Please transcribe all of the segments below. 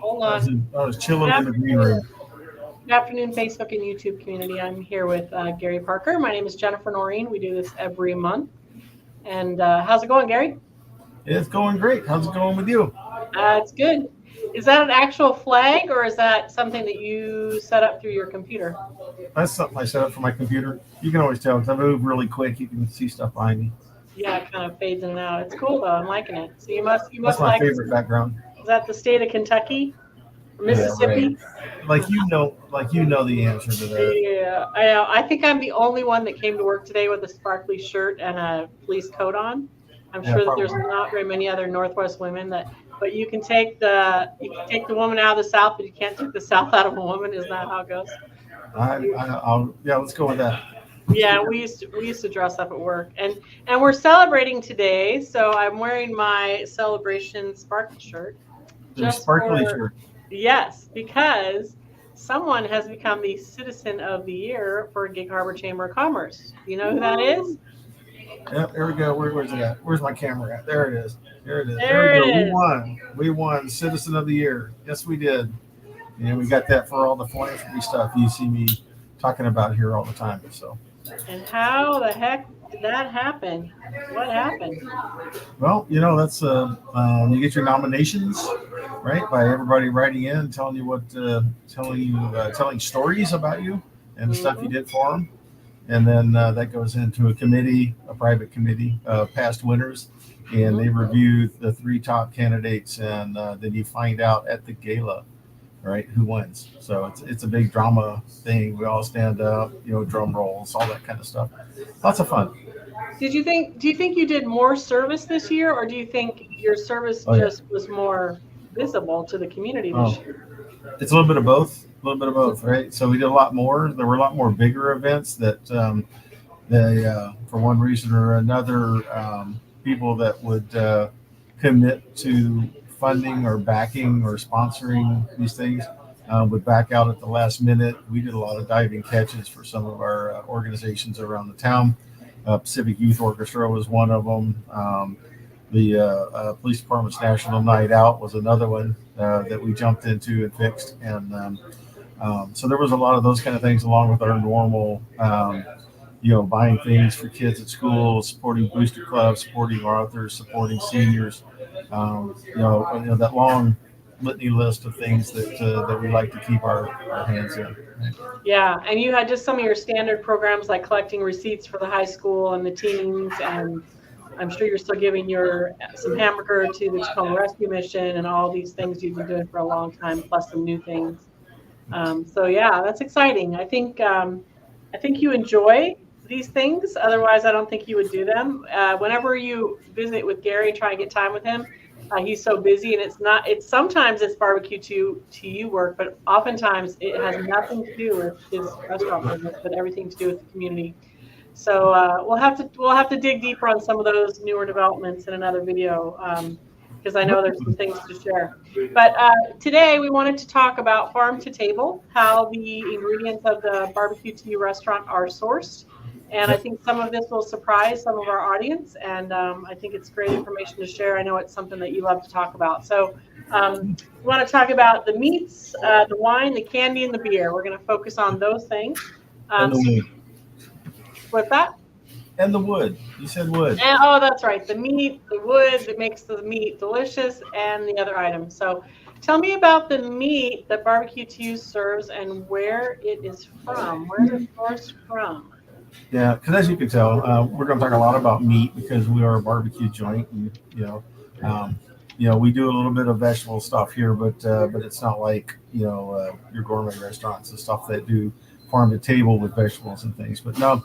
Hold I was, on. I was chilling in the green room. Good afternoon, Facebook and YouTube community. I'm here with Gary Parker. My name is Jennifer Noreen. We do this every month. And how's it going, Gary? It's going great. How's it going with you? It's good. Is that an actual flag or is that something that you set up through your computer? That's something I set up for my computer. You can always tell because I move really quick. You can see stuff behind me. Yeah, it kind of fades in and out. It's cool though. I'm liking it. So you That's must my like. favorite background. Is that the state of Kentucky or Yeah, right. Mississippi? Like you know the answer to that. Yeah, I know. I think I'm the only one that came to work today with a sparkly shirt and a fleece coat on. I'm Yeah, sure that there's probably. not very many other Northwest women that, but you can take the woman out of the South, but you can't take the South out of a woman. Isn't that how it goes? Yeah. Let's go with that. Yeah, we used to dress up at work, and we're celebrating today. So I'm wearing my celebration sparkle shirt The just sparkly for. shirt. Yes, because someone has become the Citizen of the Year for Gig Harbor Chamber of Commerce. You know who that is? Yep, there we go. Where's it at? Where's my camera at? There it is. There it is. There we There it go. We is. won. We won Citizen of the Year. Yes, we did. And we got that for all the philanthropy stuff you see me talking about here all the time. So, And how the heck did that happen? What happened? well, that's you get your nominations, right, by everybody writing in, telling you telling stories about you and the stuff you Hmm. did for them, and then that goes into a committee, a private committee, past winners, and they Hmm. review the three top candidates, and then you find out at the gala, right, who wins. So it's a big drama thing. We all stand up, drum rolls, all that kind of stuff. Lots of fun. Do you think you did more service this year, or do you think your service Oh yeah. just was more visible to the community this Oh, year? it's a little bit of both. A little bit of both, right? So we did a lot more. There were a lot more bigger events that for one reason or another, people that would commit to funding or backing or sponsoring these things would back out at the last minute. We did a lot of diving catches for some of our organizations around the town. Pacific Youth Orchestra was one of them. The police department's National Night Out was another one that we jumped into and fixed, and so there was a lot of those kind of things along with our normal, buying things for kids at school, supporting booster clubs, supporting authors, supporting seniors. That long litany list of things that we like to keep our hands in. Right? Yeah, and you had just some of your standard programs like collecting receipts for the high school and the teens, and I'm sure you're still giving your some hamburger to the Tacoma Rescue Mission and all these things you've been doing for a long time, plus some new things. So yeah, that's exciting. I think you enjoy these things. Otherwise, I don't think you would do them. Whenever you visit with Gary, try and get time with him. He's so busy, and it's not. It's sometimes it's barbecue to you work, but oftentimes it has nothing to do with his restaurant business, but everything to do with the community. So we'll have to dig deeper on some of those newer developments in another video, because I know there's some things to share. But today we wanted to talk about farm to table, how the ingredients of the barbecue to you restaurant are sourced. And I Yep. think some of this will surprise some of our audience, and I think it's great information to share. I know it's something that you love to talk about. So we want to talk about the meats, the wine, the candy, and the beer. We're going to focus on those things. And the So wood. what's that? And the wood. You said wood. And, oh, that's right. The meat, the wood that makes the meat delicious, and the other items. So, tell me about the meat that Barbecue to You serves and where it is from. Where is it sourced from? Yeah, because as you can tell, we're going to talk a lot about meat because we are a barbecue joint, and um, we do a little bit of vegetable stuff here, but it's not like your gourmet restaurants and stuff that do farm to table with vegetables and things. But no,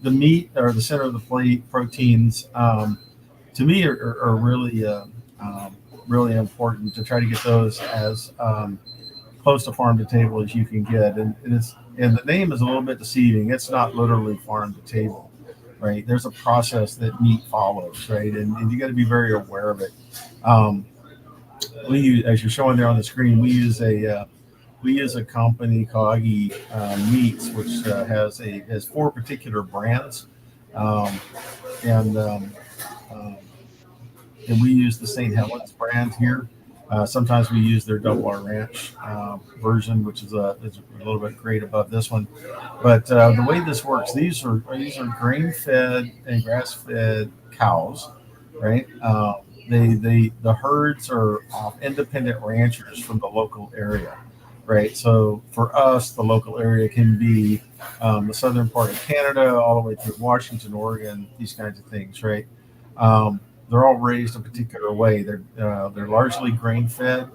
the meat or the center of the plate proteins to me are really really important to try to get those as close to farm to table as you can get, and the name is a little bit deceiving. It's not literally farm to table, right? There's a process that meat follows, right, and you got to be very aware of it. Um, we use, as you're showing there on the screen, we use a company called Aggie Meats, which has four particular brands, um, and um, um, and we use the St. Helens brand here. Sometimes we use their Double R Ranch version, which is a little bit grade above this one. But the way this works, these are grain fed and grass fed cows, right? The herds are independent ranchers from the local area, right? So for us, the local area can be the southern part of Canada, all the way through Washington, Oregon, these kinds of things, right? They're all raised a particular way. They're largely grain fed.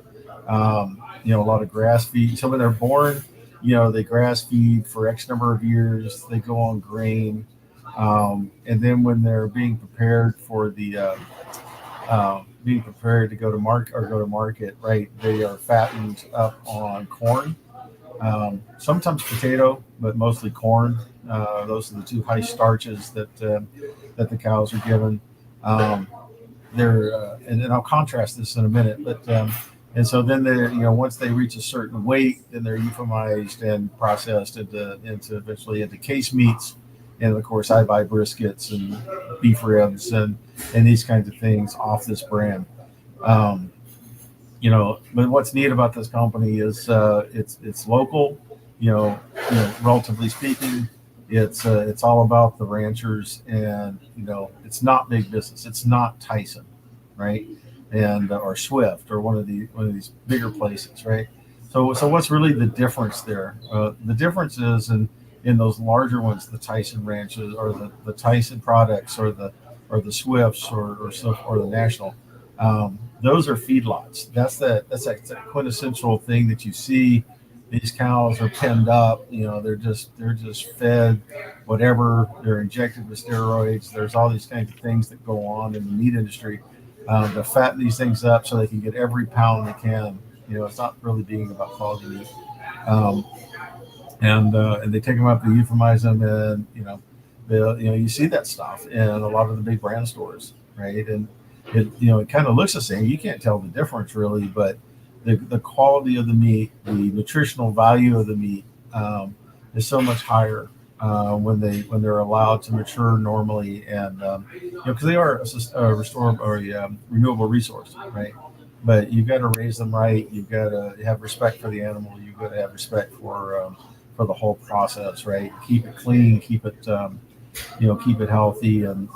A lot of grass feed. So when they're born, they grass feed for X number of years. They go on grain, and then when they're being prepared for being prepared to go to market, right? They are fattened up on corn, sometimes potato, but mostly corn. Those are the two high starches that the cows are given. And then I'll contrast this in a minute, but and so then once they reach a certain weight, then they're euphemized and processed into eventually into case meats, and of course I buy briskets and beef ribs and these kinds of things off this brand. But what's neat about this company is it's local, relatively speaking. It's all about the ranchers, and it's not big business. It's not Tyson, right? And or Swift or one of these bigger places, right? So what's really the difference there? The difference is in those larger ones, the Tyson ranches or the Tyson products or the Swifts or the National. Those are feedlots. That's that quintessential thing that you see. These cows are penned up. They're just fed whatever. They're injected with steroids. There's all these kinds of things that go on in the meat industry to fatten these things up so they can get every pound they can. It's not really being about quality meat. And they take them up, they euphemize them, and you see that stuff in a lot of the big brand stores, right? And it kind of looks the same. You can't tell the difference really, but the quality of the meat, the nutritional value of the meat is so much higher when they're allowed to mature normally, and because they are a restored or a renewable resource, right? But you've got to raise them right. You've got to have respect for the animal. You've got to have respect for the whole process, right? Keep it clean, keep it keep it healthy, and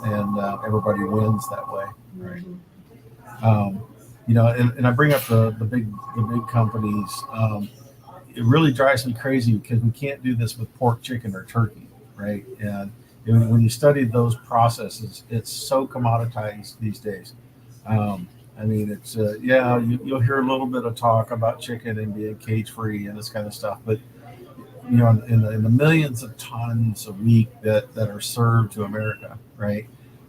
everybody wins that way, right? And I bring up the big companies. It really drives me crazy because we can't do this with pork, chicken, or turkey, right? And when you study those processes, it's so commoditized these days. It's you'll hear a little bit of talk about chicken and being cage free and this kind of stuff, but in the millions of tons a week that are served to America, right?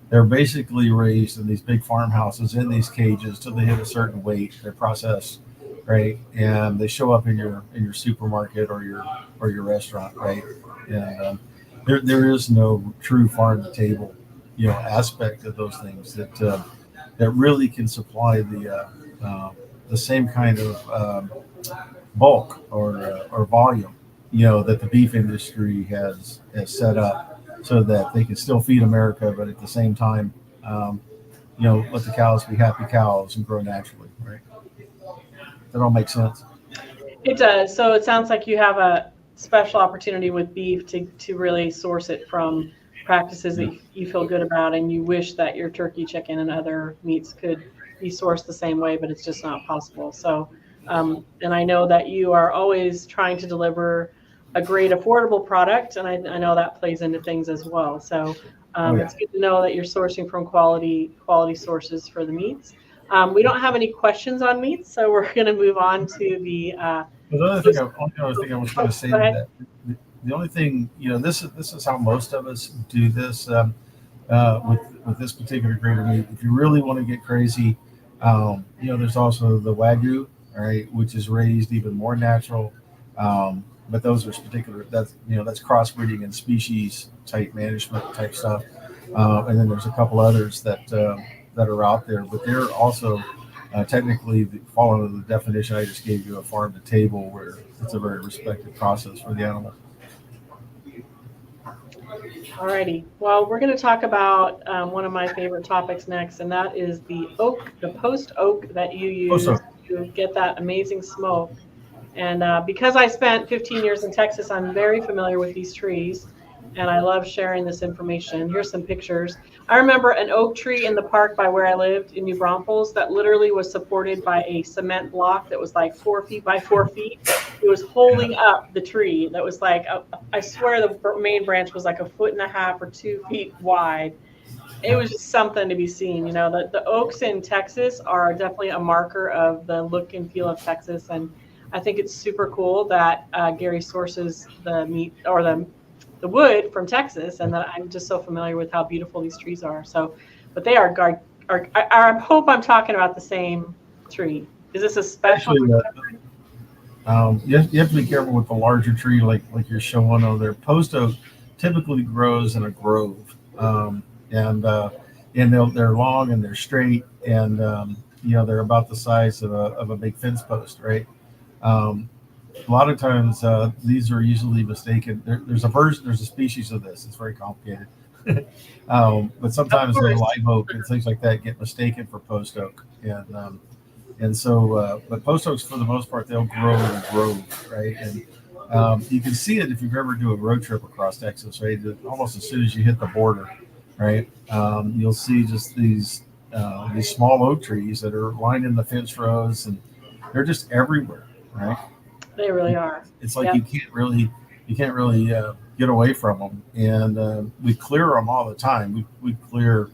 They're basically raised in these big farmhouses in these cages till they hit a certain weight. They're processed, right, and they show up in your supermarket or your restaurant, right? And there is no true farm to table, aspect of those things that really can supply the same kind of bulk or volume, that the beef industry has set up, so that they can still feed America, but at the same time, let the cows be happy cows and grow naturally, right? That all makes sense? It does. So it sounds like you have a special opportunity with beef to really source it from practices that you feel good about, and you wish that your turkey, chicken, and other meats could be sourced the same way, but it's just not possible. So, and I know that you are always trying to deliver a great affordable product, and I know that plays into things as well. So it's good to know that you're sourcing from quality sources for the meats. We don't have any questions on meats, so we're going to move on to the. The other thing I was going to say that the only thing, this is how most of us do this with this particular grade of meat. If you really want to get crazy, there's also the Wagyu, all right, which is raised even more natural. But those are that's crossbreeding and species type management type stuff. And then there's a couple others that are out there, but they're also technically fall under the definition I just gave you, a farm to table, where it's a very respected process for the animal. Alrighty. Well, we're going to talk about one of my favorite topics next, and that is the post oak that you use to get that amazing smoke. And because I spent 15 years in Texas, I'm very familiar with these trees, and I love sharing this information. Here's some pictures. I remember an oak tree in the park by where I lived in New Braunfels that literally was supported by a cement block that was like 4 feet by 4 feet. It was holding up the tree. That was like, I swear the main branch was like 1.5 or 2 feet wide. It was just something to be seen. The oaks in Texas are definitely a marker of the look and feel of Texas. And I think it's super cool that Gary sources the meat or the wood from Texas, and that I'm just so familiar with how beautiful these trees are. So, but they are I hope I'm talking about the same tree. Is this a special? Actually, you have to be careful with the larger tree, like you're showing over there. Post oak typically grows in a grove, and they're long and they're straight, and they're about the size of a big fence post, right? Um, a lot of times these are usually mistaken. There's a species of this. It's very complicated. But sometimes the live oak and things like that get mistaken for post oak, and so but post oaks for the most part they'll grow in grove, right? And you can see it if you've ever do a road trip across Texas, right? Almost as soon as you hit the border, right? You'll see just these small oak trees that are lined in the fence rows, and they're just everywhere, right? They really are. It's like Yep. you can't really get away from them, and we clear them all the time. We clear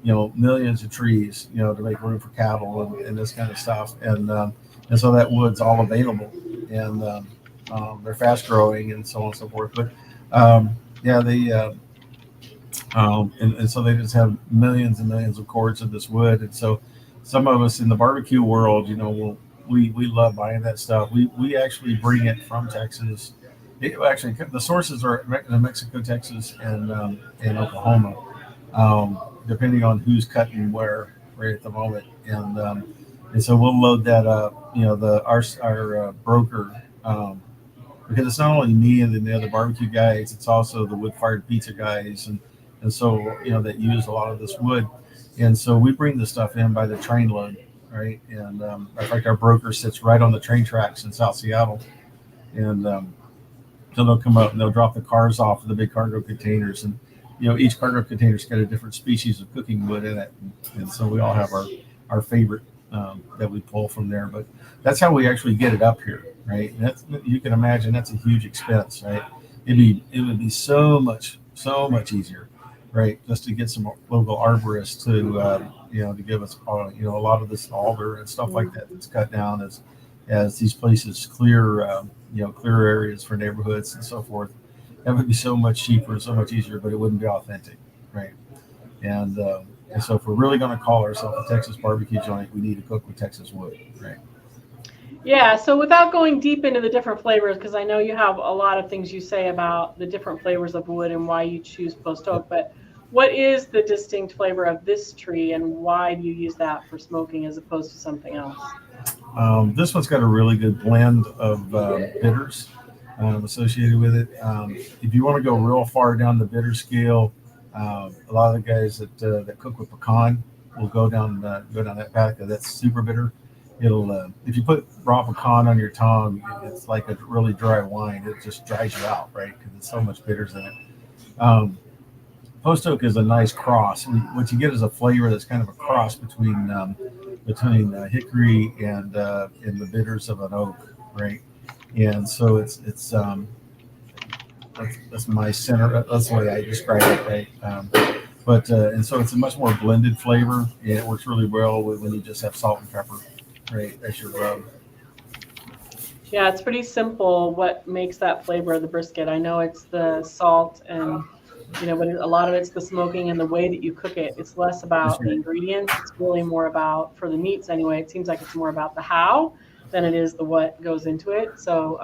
millions of trees to make room for cattle and this kind of stuff, and so that wood's all available, and they're fast growing and so on and so forth. But yeah, and so they just have millions and millions of cords of this wood, and so some of us in the barbecue world, we love buying that stuff. We actually bring it from Texas. Actually, the sources are in Mexico, Texas, and Oklahoma, depending on who's cutting where right at the moment. And so we'll load that up. Our broker, because it's not only me and then the other barbecue guys, it's also the wood fired pizza guys, and so that use a lot of this wood, and so we bring the stuff in by the train load. Right, and in fact, our broker sits right on the train tracks in South Seattle, and so they'll come up and they'll drop the cars off of the big cargo containers, and each cargo container's got a different species of cooking wood in it, and so we all have our favorite that we pull from there. But that's how we actually get it up here, right? And you can imagine that's a huge expense, right? It would be so much easier, right, just to get some local arborists to give us a lot of this alder and stuff like that that's cut down as these places clear clear areas for neighborhoods and so forth. That would be so much cheaper and so much easier, but it wouldn't be authentic, right? And so if we're really going to call ourselves a Texas barbecue joint, we need to cook with Texas wood, right? Yeah, so without going deep into the different flavors, because I know you have a lot of things you say about the different flavors of wood and why you choose post oak, but what is the distinct flavor of this tree, and why do you use that for smoking as opposed to something else? This one's got a really good blend of bitters associated with it. If you want to go real far down the bitter scale, a lot of the guys that cook with pecan will go down that path, because that's super bitter. It'll if you put raw pecan on your tongue, it's like a really dry wine. It just dries you out, right? Because there's so much bitters in it. Post oak is a nice cross. What you get is a flavor that's kind of a cross between hickory and the bitters of an oak, right? And so that's my center. That's the way I describe it, right? And so it's a much more blended flavor, and it works really well when you just have salt and pepper, right? That's your rub. Yeah, it's pretty simple what makes that flavor of the brisket. I know it's the salt and but a lot of it's the smoking and the way that you cook it. It's less about the ingredients. It's really more about, for the meats anyway, it seems like it's more about the how than it is the what goes into it. So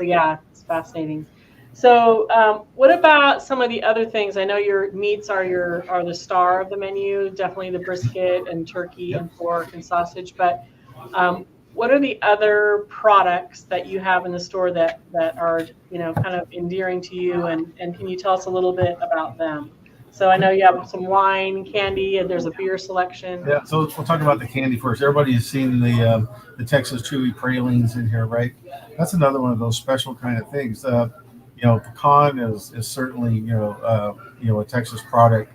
yeah, it's fascinating. So what about some of the other things? I know your meats are the star of the menu, definitely the brisket and turkey and pork and sausage, but what are the other products that you have in the store that are kind of endearing to you, and can you tell us a little bit about them? So I know you have some wine, candy, and there's a beer selection. Yeah, so we'll talk about the candy first. Everybody's seen the Texas Chewy pralines in here, right? That's another one of those special kind of things. Pecan is certainly a Texas product.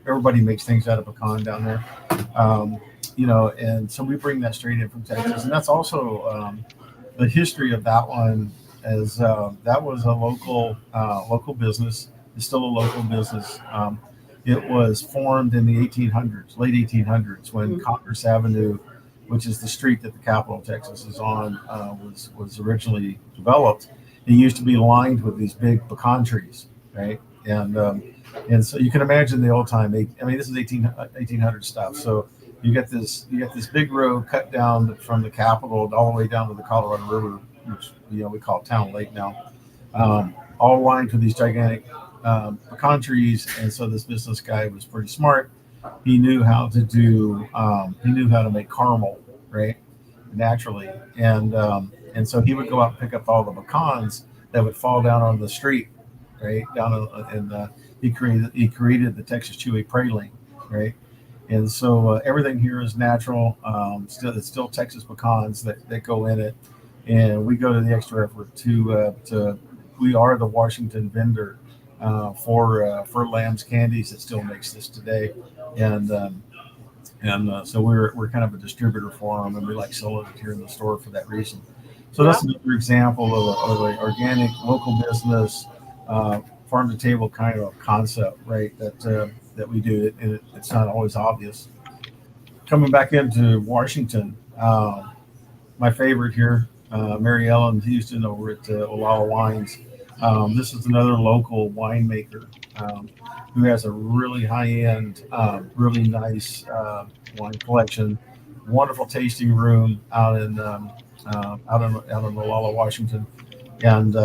Everybody makes things out of pecan down there, and so we bring that straight in from Texas, and that's also the history of that one. As that was a local business. It's still a local business. It was formed in the 1800s, late 1800s, when Congress Avenue, which is the street that the capital of Texas is on, was originally developed. It used to be lined with these big pecan trees, right? And so you can imagine the old time. I mean, this is 1800 stuff. So you get this big road cut down from the Capitol all the way down to the Colorado River, which we call Town Lake now, all lined with these gigantic pecan trees. And so this business guy was pretty smart. He knew how to make caramel, right, naturally, and so he would go out and pick up all the pecans that would fall down on the street, right, he created the Texas Chewy praline, right. And so everything here is natural. It's still Texas pecans that go in it, and we go to the extra effort to we are the Washington vendor for Lamb's Candies that still makes this today, and so we're kind of a distributor for them, and we like selling it here in the store for that reason. So that's another example of an organic local business, farm to table kind of concept, right? That we do it, and it's not always obvious. Coming back into Washington, my favorite here, Mary Ellen Houston over at Olalla Wines. This is another local winemaker who has a really high-end, really nice wine collection. Wonderful tasting room out in Olalla, Washington, and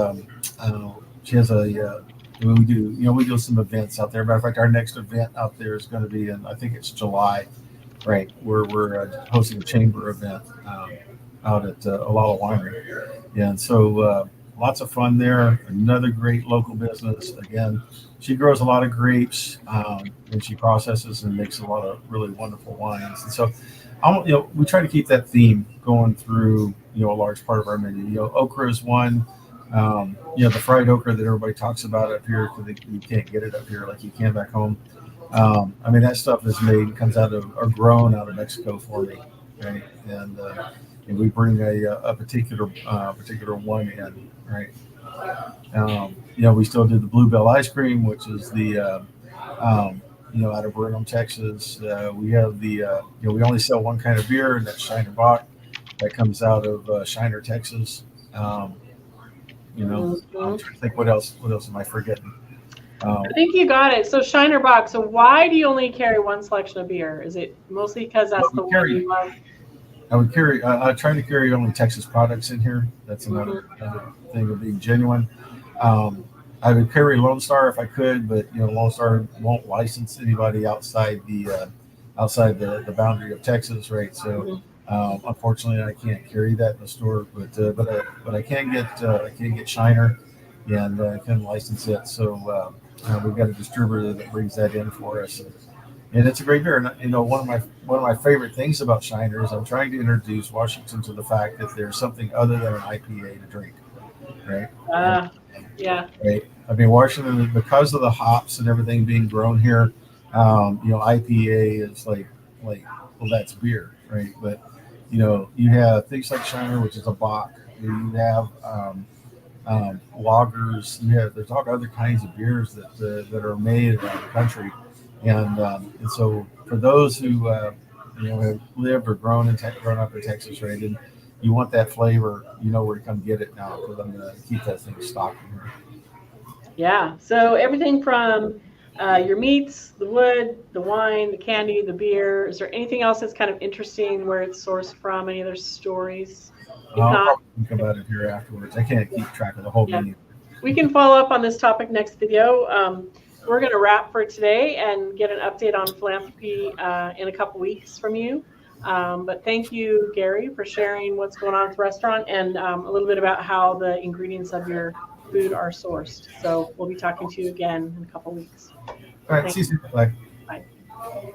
she has we do some events out there. Matter of fact, our next event out there is going to be I think it's July, right? We're hosting a chamber event out at Olalla Winery, and so lots of fun there. Another great local business. Again, she grows a lot of grapes, and she processes and makes a lot of really wonderful wines. And so, we try to keep that theme going through a large part of our menu. Okra is one. The fried okra that everybody talks about up here, because you can't get it up here like you can back home. I mean, that stuff is comes out of or grown out of Mexico for me, right? And we bring a particular one in, right? We still do the Bluebell ice cream, which is the out of Burnham, Texas. We have we only sell one kind of beer, and that's Shiner Bock. That comes out of Shiner, Texas. I'm trying to think what else am I forgetting? I think you got it. So Shiner Bock. So why do you only carry one selection of beer? Is it mostly because that's the one you love? I try to carry only Texas products in here. That's another thing of being genuine. I would carry Lone Star if I could, but Lone Star won't license anybody outside the boundary of Texas, right? So unfortunately, I can't carry that in the store, but I can get Shiner, and I can license it. So we've got a distributor that brings that in for us. And it's a great beer. And one of my favorite things about Shiner is I'm trying to introduce Washington to the fact that there's something other than an IPA to drink, right? Yeah. Right. I mean, Washington, because of the hops and everything being grown here, IPA is like, well, that's beer, right? But you have things like Shiner, which is a Bock. You have lagers. There's all other kinds of beers that are made around the country. And so for those who have lived or grown up in Texas, right, and you want that flavor, where to come get it now, because I'm going to keep that thing stocked in here. Yeah. So everything from your meats, the wood, the wine, the candy, the beer. Is there anything else that's kind of interesting where it's sourced from? Any other stories? I'll probably think about it here afterwards. I can't keep track of the whole menu. We can follow up on this topic next video. We're going to wrap for today and get an update on philanthropy in a couple weeks from you. But thank you, Gary, for sharing what's going on at the restaurant and a little bit about how the ingredients of your food are sourced. So we'll be talking to you again in a couple weeks. All right, see you soon. Bye. Bye.